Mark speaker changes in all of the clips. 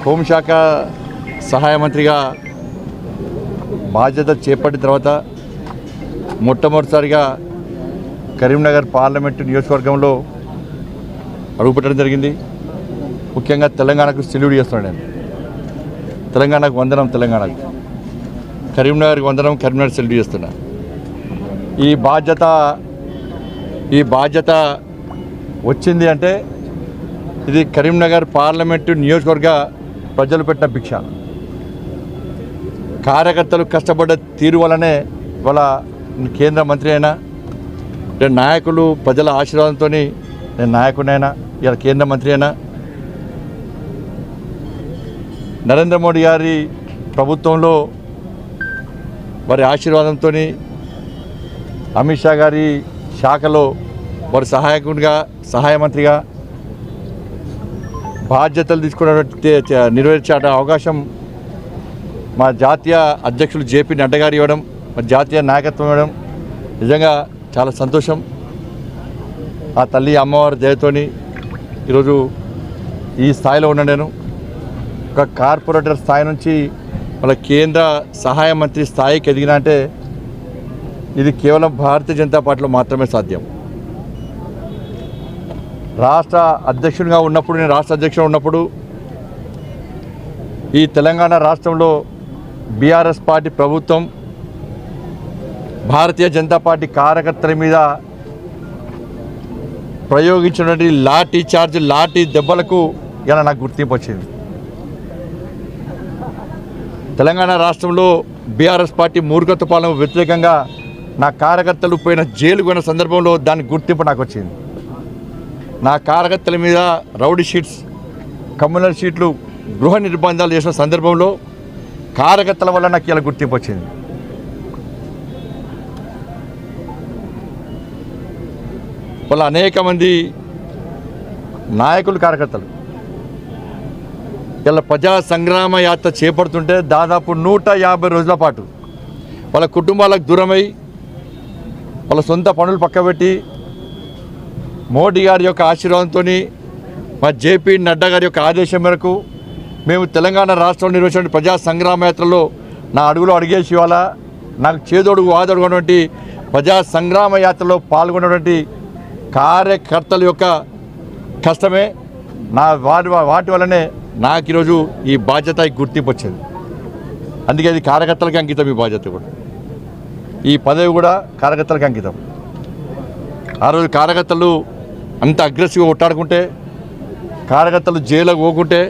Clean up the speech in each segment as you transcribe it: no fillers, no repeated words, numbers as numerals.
Speaker 1: హోంశాఖ సహాయ మంత్రిగా బాధ్యత చేపట్టిన తర్వాత మొట్టమొదటిసారిగా కరీంనగర్ పార్లమెంటు నియోజకవర్గంలో అడుగుపెట్టడం జరిగింది. ముఖ్యంగా తెలంగాణకు సెల్యూట్ చేస్తున్నాను నేను. తెలంగాణకు వందనం, తెలంగాణకు, కరీంనగర్కి వందనం, కరీంనగర్ సెల్యూట్ చేస్తున్నా. ఈ బాధ్యత వచ్చింది అంటే ఇది కరీంనగర్ పార్లమెంటు నియోజకవర్గ ప్రజలు పెట్టిన భిక్ష. కార్యకర్తలు కష్టపడ్డ తీరు వల్లనే ఇవాళ కేంద్ర మంత్రి అయినా, నేను నాయకులు ప్రజల ఆశీర్వాదంతో నేను నాయకుడినైనా, ఇలా కేంద్ర మంత్రి అయినా, నరేంద్ర మోడీ గారి ప్రభుత్వంలో వారి ఆశీర్వాదంతో అమిత్ షా గారి శాఖలో వారి సహాయ మంత్రిగా బాధ్యతలు నెరవేర్చే అవకాశం మా జాతీయ అధ్యక్షులు జేపీ నడ్డా గారు ఇవ్వడం, మా జాతీయ నాయకత్వం ఇవ్వడం నిజంగా చాలా సంతోషం. ఆ తల్లి అమ్మవారి దయతోని ఈరోజు ఈ స్థాయిలో ఉన్నా. నేను ఒక కార్పొరేటర్ స్థాయి నుంచి మన కేంద్ర సహాయ మంత్రి స్థాయికి ఎదిగిన అంటే ఇది కేవలం భారతీయ జనతా పార్టీలో మాత్రమే సాధ్యం. రాష్ట్ర అధ్యక్షుడిగా ఉన్నప్పుడు, నేను రాష్ట్ర అధ్యక్షుడు ఉన్నప్పుడు ఈ తెలంగాణ రాష్ట్రంలో బీఆర్ఎస్ పార్టీ ప్రభుత్వం భారతీయ జనతా పార్టీ కార్యకర్తల మీద ప్రయోగించినటువంటి లాఠీ దెబ్బలకు ఇలా నాకు గుర్తింపు వచ్చింది. తెలంగాణ రాష్ట్రంలో బీఆర్ఎస్ పార్టీ మూర్ఖత్వ పాలన వ్యతిరేకంగా నా కార్యకర్తలు పోయిన జైలు కొన్న సందర్భంలో దాని గుర్తింపు నాకు వచ్చింది. నా కార్యకర్తల మీద రౌడీ షీట్స్, కమ్యూనల్ షీట్లు, గృహ నిర్బంధాలు చేసిన సందర్భంలో కార్యకర్తల వల్ల నాకు ఇలా గుర్తింపు వచ్చింది. వాళ్ళ అనేక మంది నాయకులు, కార్యకర్తలు ఇలా ప్రజా సంగ్రామ యాత్ర చేపడుతుంటే దాదాపు 150 రోజుల పాటు వాళ్ళ కుటుంబాలకు దూరమై, వాళ్ళ సొంత పనులు పక్కబెట్టి మోడీ గారి యొక్క ఆశీర్వాదంతో, మా జేపీ నడ్డా గారి యొక్క ఆదేశం మేరకు మేము తెలంగాణ రాష్ట్రంలో నిర్వహించిన ప్రజా సంగ్రామ యాత్రలో నా అడుగులో అడిగేసి ఇవాళ నాకు చేదోడుగు వాదోడుగున్నటువంటి ప్రజా సంగ్రామ యాత్రలో పాల్గొన్నటువంటి కార్యకర్తల యొక్క కష్టమే వాటి వల్లనే నాకు ఈరోజు ఈ బాధ్యత, ఈ గుర్తింపు వచ్చింది. అందుకే ఇది కార్యకర్తలకు అంకితం. ఈ బాధ్యత కూడా, ఈ పదవి కూడా కార్యకర్తలకు అంకితం. ఆ రోజు కార్యకర్తలు అంత అగ్రెసివ్గా కొట్టాడుకుంటే, కార్యకర్తలు జైలుకు పోకుంటే,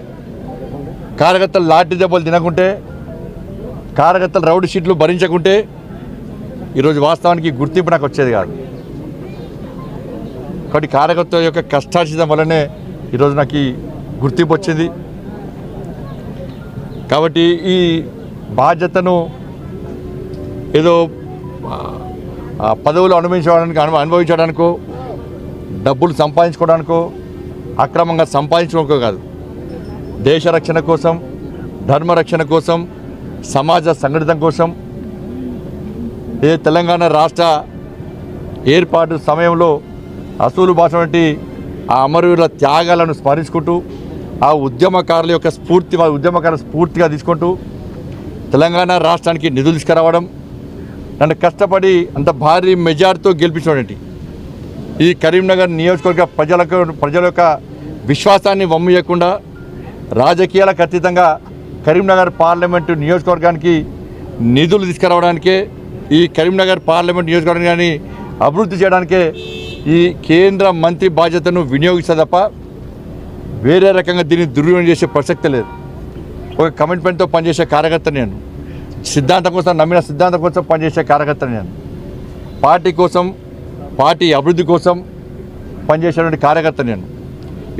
Speaker 1: కార్యకర్తలు లాఠీ దెబ్బలు తినకుంటే, కార్యకర్తలు రౌడీ షీట్లు భరించకుంటే ఈరోజు వాస్తవానికి గుర్తింపు నాకు వచ్చేది కాదు. కాబట్టి కార్యకర్తల యొక్క కష్టార్జితం వల్లనే ఈరోజు నాకు ఈ గుర్తింపు వచ్చింది. కాబట్టి ఈ బాధ్యతను ఏదో పదవులు అనుభవించడానికో, డబ్బులు సంపాదించుకోవడానికో, అక్రమంగా సంపాదించుకోవడానికో కాదు, దేశ రక్షణ కోసం, ధర్మ రక్షణ కోసం, సమాజ సంఘటితం కోసం, తెలంగాణ రాష్ట్ర ఏర్పాటు సమయంలో అసూలు భాష వంటి ఆ అమరవీరుల త్యాగాలను స్మరించుకుంటూ, ఆ ఉద్యమకారుల యొక్క స్ఫూర్తిగా తీసుకుంటూ తెలంగాణ రాష్ట్రానికి నిధులు తీసుకురావడం, నన్ను కష్టపడి అంత భారీ మెజార్టీతో గెలిపించినటువంటి ఈ కరీంనగర్ నియోజకవర్గ ప్రజల యొక్క విశ్వాసాన్ని వమ్మియకుండా రాజకీయాలకు అతీతంగా కరీంనగర్ పార్లమెంటు నియోజకవర్గానికి నిధులు తీసుకురావడానికే, ఈ కరీంనగర్ పార్లమెంటు నియోజకవర్గాన్ని అభివృద్ధి చేయడానికే ఈ కేంద్ర మంత్రి బాధ్యతను వినియోగిస్తా తప్ప వేరే రకంగా దీన్ని దుర్వినియోగం చేసే ప్రసక్తి లేదు. ఒక కమిట్మెంట్తో పనిచేసే కార్యకర్త నేను, సిద్ధాంతం కోసం నమ్మిన సిద్ధాంతం కోసం పనిచేసే కార్యకర్త నేను, పార్టీ కోసం, పార్టీ అభివృద్ధి కోసం పనిచేసేటువంటి కార్యకర్త నేను.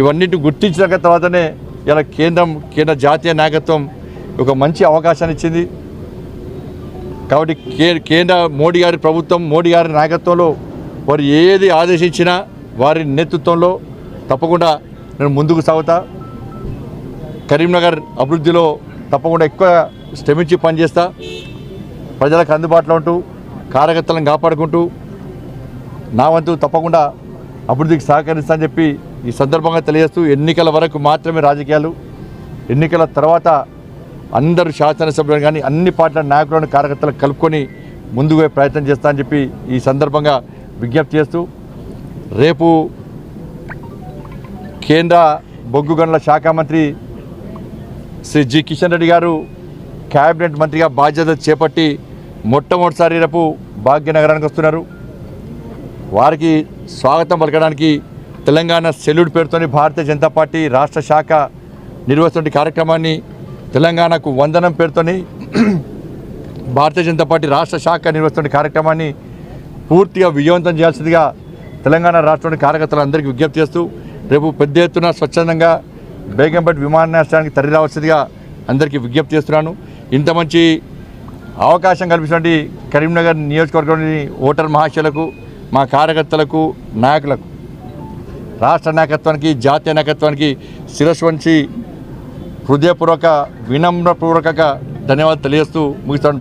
Speaker 1: ఇవన్నిటిని గుర్తించిన తర్వాతనే ఇలా కేంద్ర జాతీయ నాయకత్వం ఒక మంచి అవకాశాన్ని ఇచ్చింది. కాబట్టి కేంద్ర మోడీ గారి ప్రభుత్వం, మోడీ గారి నాయకత్వంలో వారు ఏది ఆదేశించినా వారి నేతృత్వంలో తప్పకుండా నేను ముందుకు సాగుతా. కరీంనగర్ అభివృద్ధిలో తప్పకుండా ఎక్కువ శ్రమించి పనిచేస్తా. ప్రజలకు అందుబాటులో ఉంటూ, కార్యకర్తలను కాపాడుకుంటూ నా వంతు తప్పకుండా అభివృద్ధికి సహకరిస్తా అని చెప్పి ఈ సందర్భంగా తెలియజేస్తూ, ఎన్నికల వరకు మాత్రమే రాజకీయాలు, ఎన్నికల తర్వాత అందరూ శాసనసభ్యులు కానీ అన్ని పార్టీల నాయకులను కార్యకర్తలు కలుపుకొని ముందుకు పోయే ప్రయత్నం చేస్తా అని చెప్పి ఈ సందర్భంగా విజ్ఞప్తి చేస్తూ రేపు కేంద్ర బొగ్గు గనుల శాఖ మంత్రి శ్రీ జి కిషన్ రెడ్డి గారు క్యాబినెట్ మంత్రిగా బాధ్యత చేపట్టి మొట్టమొదటిసారి రేపు భాగ్యనగరానికి వస్తున్నారు. వారికి స్వాగతం పలకడానికి తెలంగాణ సెల్యూట్ పేరుతోని భారతీయ జనతా పార్టీ రాష్ట్ర శాఖ నిర్వహిస్తున్న కార్యక్రమాన్ని తెలంగాణకు వందనం పేరుతోని భారతీయ జనతా పార్టీ రాష్ట్ర శాఖ నిర్వహిస్తున్న కార్యక్రమాన్ని పూర్తిగా విజయవంతం చేయాల్సిందిగా తెలంగాణ రాష్ట్రంలోని కార్యకర్తలందరికీ విజ్ఞప్తి చేస్తూ రేపు పెద్ద ఎత్తున స్వచ్ఛందంగా బేగంపేట విమానాశ్రయానికి తరలి రావాల్సిందిగా అందరికీ విజ్ఞప్తి చేస్తున్నాను. ఇంత మంచి అవకాశం కల్పించినటువంటి కరీంనగర్ నియోజకవర్గంలోని ఓటర్ మహాశయులకు, మా కార్యకర్తలకు, నాయకులకు, రాష్ట్ర నాయకత్వానికి, జాతీయ నాయకత్వానికి శిరస్సు వంచి హృదయపూర్వక వినమ్రపూర్వక ధన్యవాదాలు తెలియజేస్తూ ముగిస్తాను.